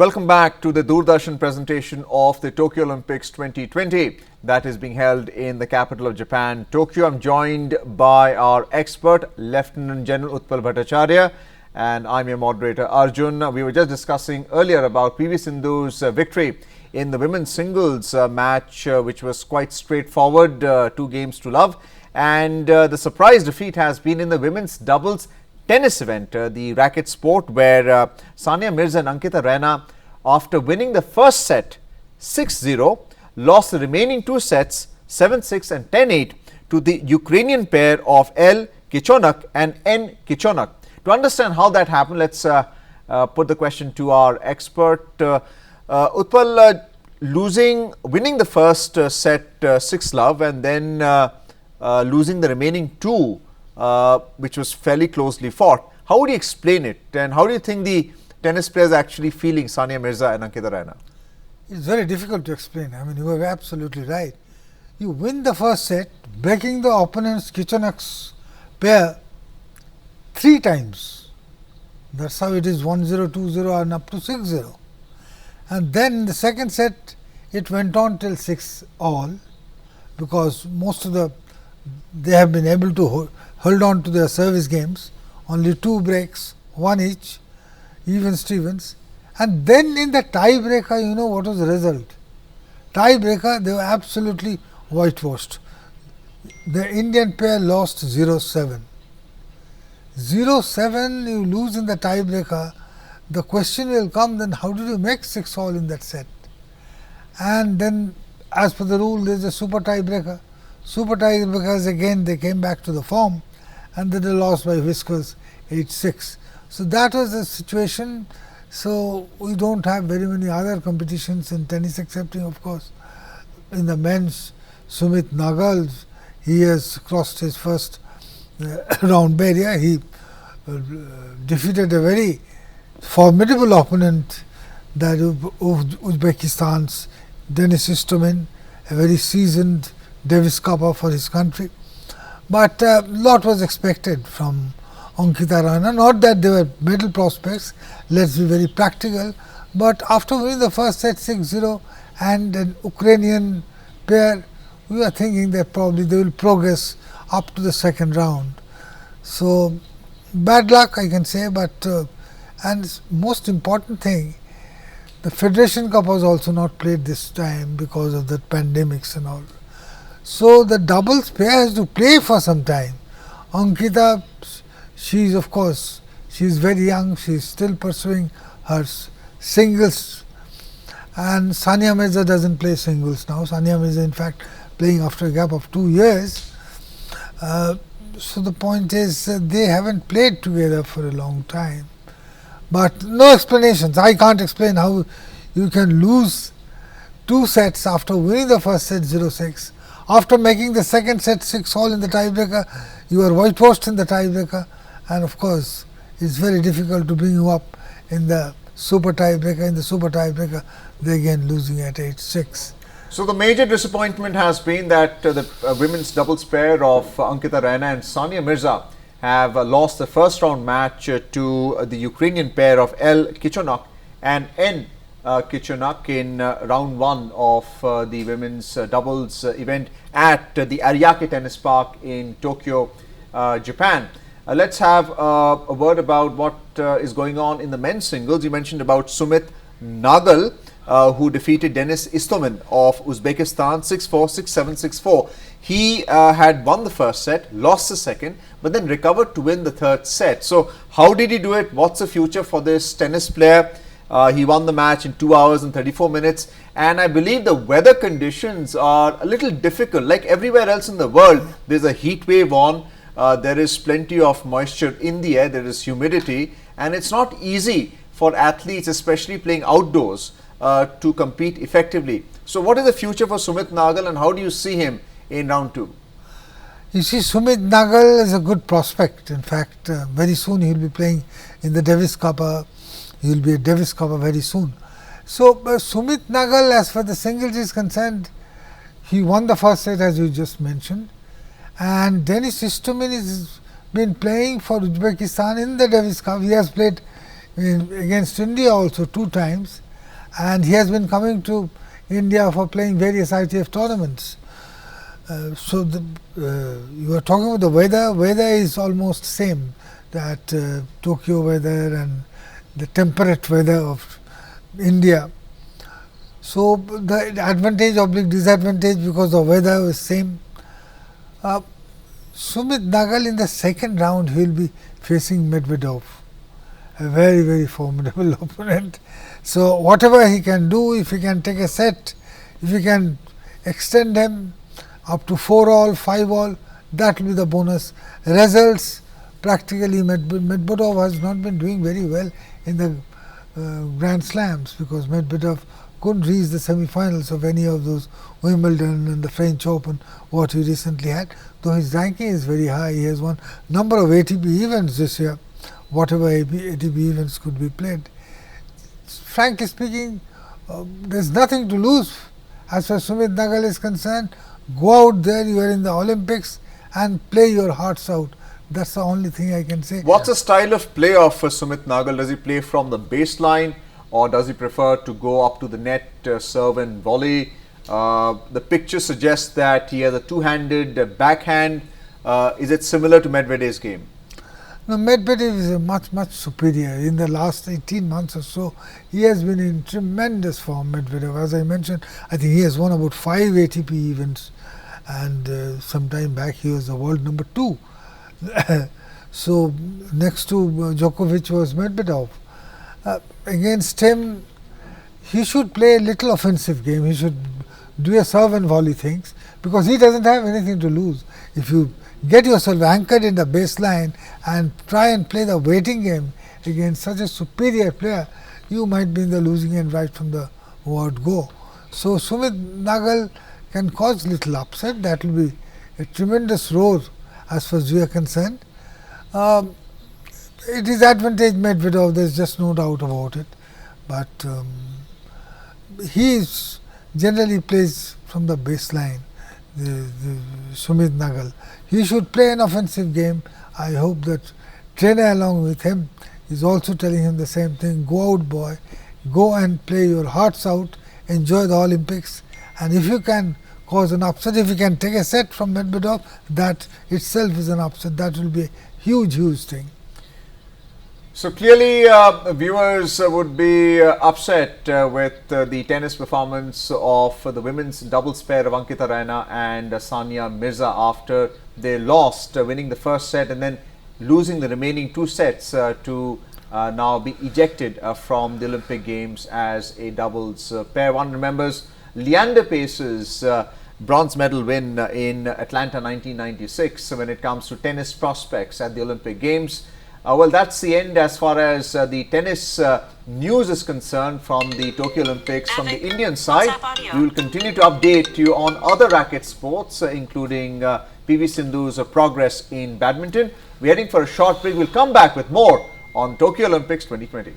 Welcome back to the Doordarshan presentation of the Tokyo Olympics 2020 that is being held in the capital of Japan, Tokyo. I'm joined by our expert, Lieutenant General Utpal Bhattacharya, and I'm your moderator, Arjun. We were just discussing earlier about PV Sindhu's victory in the women's singles match, which was quite straightforward, 2 games to love. And the surprise defeat has been in the women's doubles tennis event, the racket sport, where Sania Mirza and Ankita Raina, after winning the first set 6-0, lost the remaining 2 sets 7-6 and 10-8 to the Ukrainian pair of L. Kichonok and N. Kichonok. To understand how that happened, let's put the question to our expert. Utpal, winning the first set 6-love and then losing the remaining 2, which was fairly closely fought. How would you explain it, and how do you think the tennis players are actually feeling, Sania Mirza and Ankita Raina? It's very difficult to explain. I mean, you are absolutely right. You win the first set, breaking the opponent's Kichonok's pair 3 times. That's how it is 1-0, 2-0 and up to 6-0. And then in the second set, it went on till 6 all, because most of they have been able to hold on to their service games, only 2 breaks, 1 each, even Stevens. And then in the tiebreaker, you know what was the result? Tiebreaker, they were absolutely whitewashed. The Indian pair lost 0-7. 0-7 you lose in the tiebreaker. The question will come, then how did you make 6 all in that set? And then as per the rule, there is a super tiebreaker. Super tiebreakers, again they came back to the form, and then they lost by whiskers 8-6. So that was the situation. So we don't have very many other competitions in tennis, excepting of course in the men's Sumit Nagal. He has crossed his first round barrier. He defeated a very formidable opponent, that Uzbekistan's Denis Istomin, a very seasoned Davis Cupper for his country. But a lot was expected from Ankita Raina. Not that they were medal prospects, let's be very practical, but after winning the first set 6-0 and an Ukrainian pair, we were thinking that probably they will progress up to the second round. So bad luck, I can say, but and most important thing, the Federation Cup was also not played this time because of the pandemics and all. So the doubles pair has to play for some time. Ankita, she is, of course, she is very young, she is still pursuing her singles, and Sania Mirza doesn't play singles now. Sania Mirza, in fact, playing after a gap of 2 years. So the point is, they haven't played together for a long time. But no explanations. I can't explain how you can lose 2 sets after winning the first set 0-6. After making the second set 6 all in the tiebreaker, you are whitewashed in the tiebreaker, and of course it's very difficult to bring you up in the super tiebreaker. In the super tiebreaker, they again losing at 8-6. So the major disappointment has been that the women's doubles pair of Ankita Raina and Sania Mirza have lost the first round match to the Ukrainian pair of L. Kichonok and N. Kichonok in round 1 of the women's doubles event at the Ariake Tennis Park in Tokyo, Japan. Let's have a word about what is going on in the men's singles. You mentioned about Sumit Nagal, who defeated Denis Istomin of Uzbekistan 6-4, 6-7, 6-4. He had won the first set, lost the second, but then recovered to win the third set. So how did he do it? What's the future for this tennis player? He won the match in 2 hours and 34 minutes, and I believe the weather conditions are a little difficult. Like everywhere else in the world, there's a heat wave on, there is plenty of moisture in the air, there is humidity, and it's not easy for athletes, especially playing outdoors, to compete effectively. So what is the future for Sumit Nagal, and how do you see him in round 2? You see, Sumit Nagal is a good prospect. In fact, very soon he will be playing in the Davis Cup. He will be a Davis Cup very soon. So Sumit Nagal, as far as the singles is concerned, he won the first set, as you just mentioned, and Denis Istomin has been playing for Uzbekistan in the Davis Cup. He has played against India also 2 times, and he has been coming to India for playing various ITF tournaments. So you are talking about the weather. Weather is almost same, that Tokyo weather and the temperate weather of India. So the advantage oblique disadvantage because the weather is same. Sumit Nagal in the second round he will be facing Medvedev, a very formidable opponent. So whatever he can do, if he can take a set, if he can extend him up to 4-all, 5-all, that will be the bonus. Results, practically Medvedev has not been doing very well in the Grand Slams, because Medvedev couldn't reach the semi-finals of any of those Wimbledon and the French Open what he recently had. Though his ranking is very high, he has won number of ATP events this year, whatever ATP events could be played. Frankly speaking, there is nothing to lose as far as Sumit Nagal is concerned. Go out there, you are in the Olympics, and play your hearts out. That's the only thing I can say. What's the style of play of Sumit Nagal? Does he play from the baseline, or does he prefer to go up to the net, serve and volley? The picture suggests that he has a two-handed backhand. Is it similar to Medvedev's game? No, Medvedev is a much superior. In the last 18 months or so, he has been in tremendous form, Medvedev. As I mentioned, I think he has won about 5 ATP events, and some time back he was the world number 2. So next to Djokovic was Medvedev. Against him, he should play a little offensive game. He should do a serve and volley things, because he doesn't have anything to lose. If you get yourself anchored in the baseline and try and play the waiting game against such a superior player, you might be in the losing end right from the word go. So Sumit Nagal can cause little upset. That will be a tremendous roar as far as we are concerned. It is advantage Medvedev, there is just no doubt about it. But he generally plays from the baseline, the Sumit Nagal. He should play an offensive game. I hope that trainer along with him is also telling him the same thing. Go out, boy. Go and play your hearts out. Enjoy the Olympics. And if you can cause an upset, if you can take a set from Medvedev, that itself is an upset. That will be a huge thing. So clearly, viewers would be upset with the tennis performance of the women's doubles pair of Ankita Raina and Sania Mirza after they lost, winning the first set and then losing the remaining 2 sets to now be ejected from the Olympic Games as a doubles pair. One remembers Leander Pace's bronze medal win in Atlanta 1996 when it comes to tennis prospects at the Olympic Games. Well, that's the end as far as the tennis news is concerned from the Tokyo Olympics. From the Indian side, we will continue to update you on other racket sports, including PV Sindhu's progress in badminton. We're heading for a short break. We'll come back with more on Tokyo Olympics 2020.